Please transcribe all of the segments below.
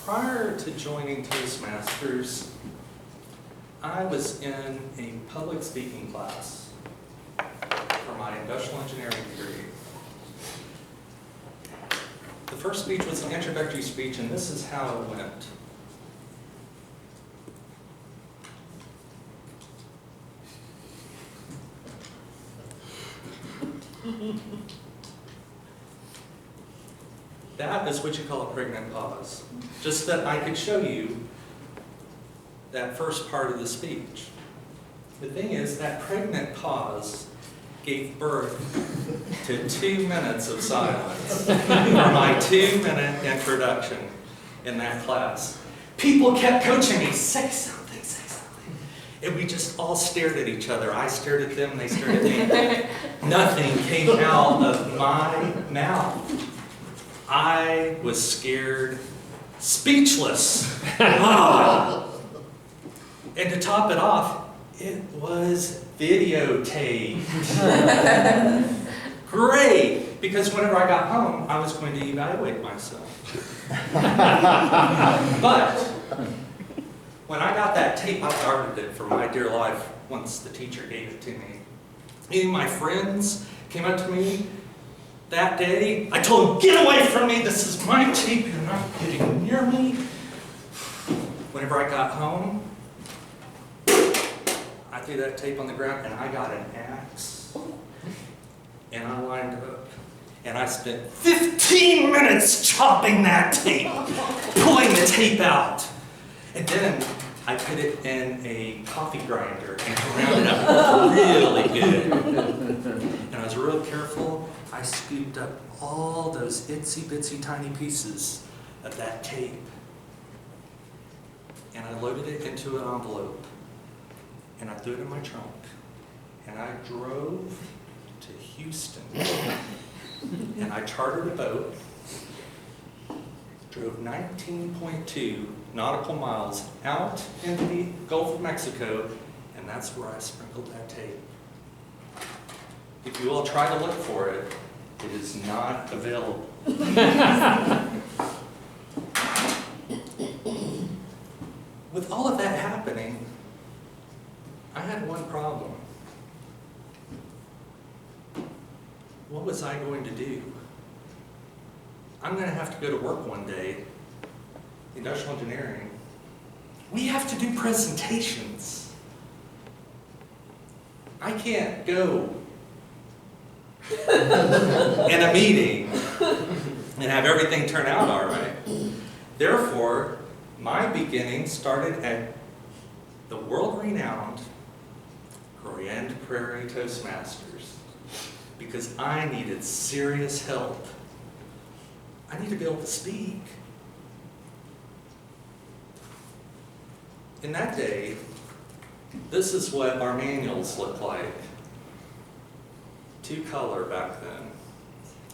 Prior to joining Toastmasters, I was in a public speaking class for my industrial engineering degree. The first speech was an introductory speech, and this is how it went. That is what you call a pregnant pause. Just that I could show you that first part of the speech. The thing is, that pregnant pause gave birth to 2 minutes of silence for my 2-minute introduction in that class. People kept coaching me, say something, say something. And we just all stared at each other. I stared at them, they stared at me. Nothing came out of my mouth. I was scared, speechless. And to top it off, it was videotaped. Great, because whenever I got home, I was going to evaluate myself. But when I got that tape, I guarded it for my dear life once the teacher gave it to me. Even my friends came up to me that day. I told them, get away from me, this is my tape, you're not getting near me. Whenever I got home, I threw that tape on the ground and I got an axe and I lined up and I spent 15 minutes chopping that tape, pulling the tape out. And then I put it in a coffee grinder and ground it up really good. And I was real careful. I scooped up all those itsy bitsy tiny pieces of that tape and I loaded it into an envelope and I threw it in my trunk and I drove to Houston and I chartered a boat, drove 19.2 nautical miles out into the Gulf of Mexico, and that's where I sprinkled that tape. If you all try to look for it, it is not available. With all of that happening, I had one problem. What was I going to do? I'm going to have to go to work one day, industrial engineering. We have to do presentations. I can't go in a meeting and have everything turn out all right. Therefore, my beginning started at the world-renowned Grand Prairie Toastmasters because I needed serious help. I need to be able to speak. In that day, this is what our manuals looked like. 2-color back then.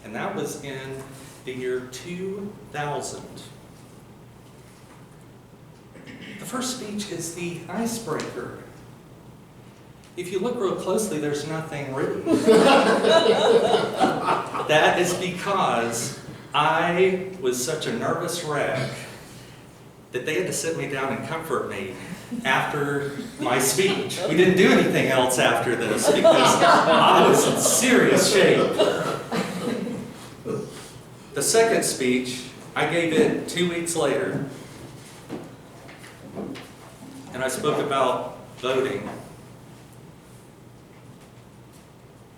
And that was in the year 2000. The first speech is the icebreaker. If you look real closely, there's nothing written. That is because I was such a nervous wreck that they had to sit me down and comfort me after my speech. We didn't do anything else after this because I was in serious shape. The second speech, I gave it 2 weeks later. And I spoke about voting.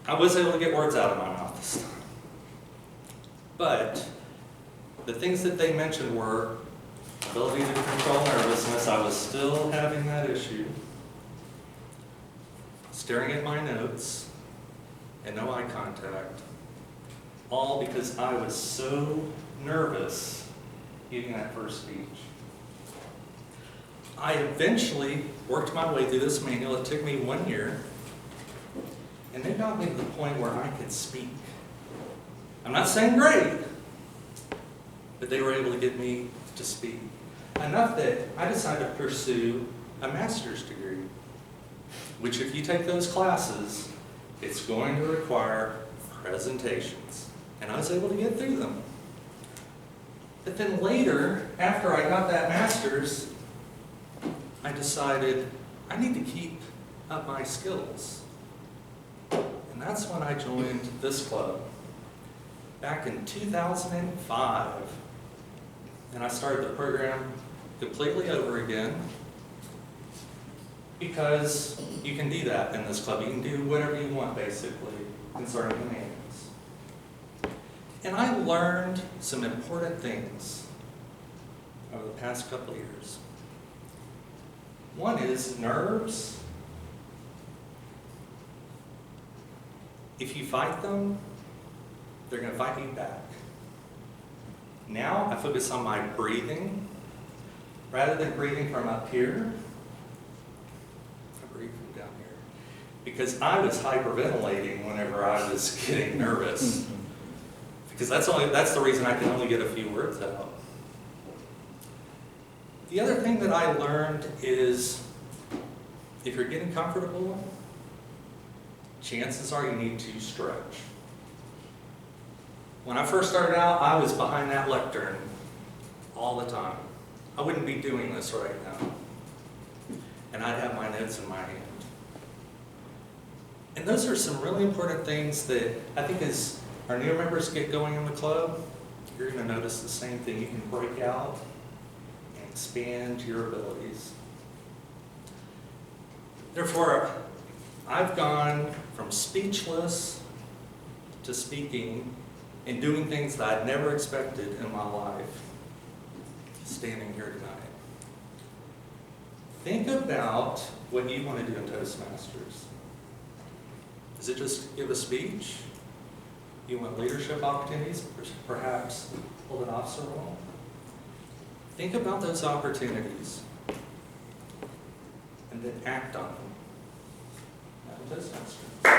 I was able to get words out of my mouth this time. But the things that they mentioned were ability to control nervousness. I was still having that issue. Staring at my notes and no eye contact. All because I was so nervous giving that first speech. I eventually worked my way through this manual. It took me 1 year. And they got me to the point where I could speak. I'm not saying great, but they were able to get me to speak. Enough that I decided to pursue a master's degree, which if you take those classes, it's going to require presentations. And I was able to get through them. But then later, after I got that master's, I decided I need to keep up my skills. And that's when I joined this club back in 2005. And I started the program completely over again, because you can do that in this club. You can do whatever you want, basically, concerning the names. And I learned some important things over the past couple of years. One is nerves. If you fight them, they're going to fight you back. Now I focus on my breathing. Rather than breathing from up here, I breathe from down here. Because I was hyperventilating whenever I was getting nervous. Because that's the reason I can only get a few words out. The other thing that I learned is, if you're getting comfortable, chances are you need to stretch. When I first started out, I was behind that lectern all the time. I wouldn't be doing this right now. And I'd have my notes in my hand. And those are some really important things that I think as our new members get going in the club, you're going to notice the same thing. You can break out and expand your abilities. Therefore, I've gone from speechless to speaking and doing things that I'd never expected in my life, standing here tonight. Think about what you want to do in Toastmasters. Is it just give a speech? You want leadership opportunities, perhaps hold an officer role? Think about those opportunities and then act on them. Toastmasters.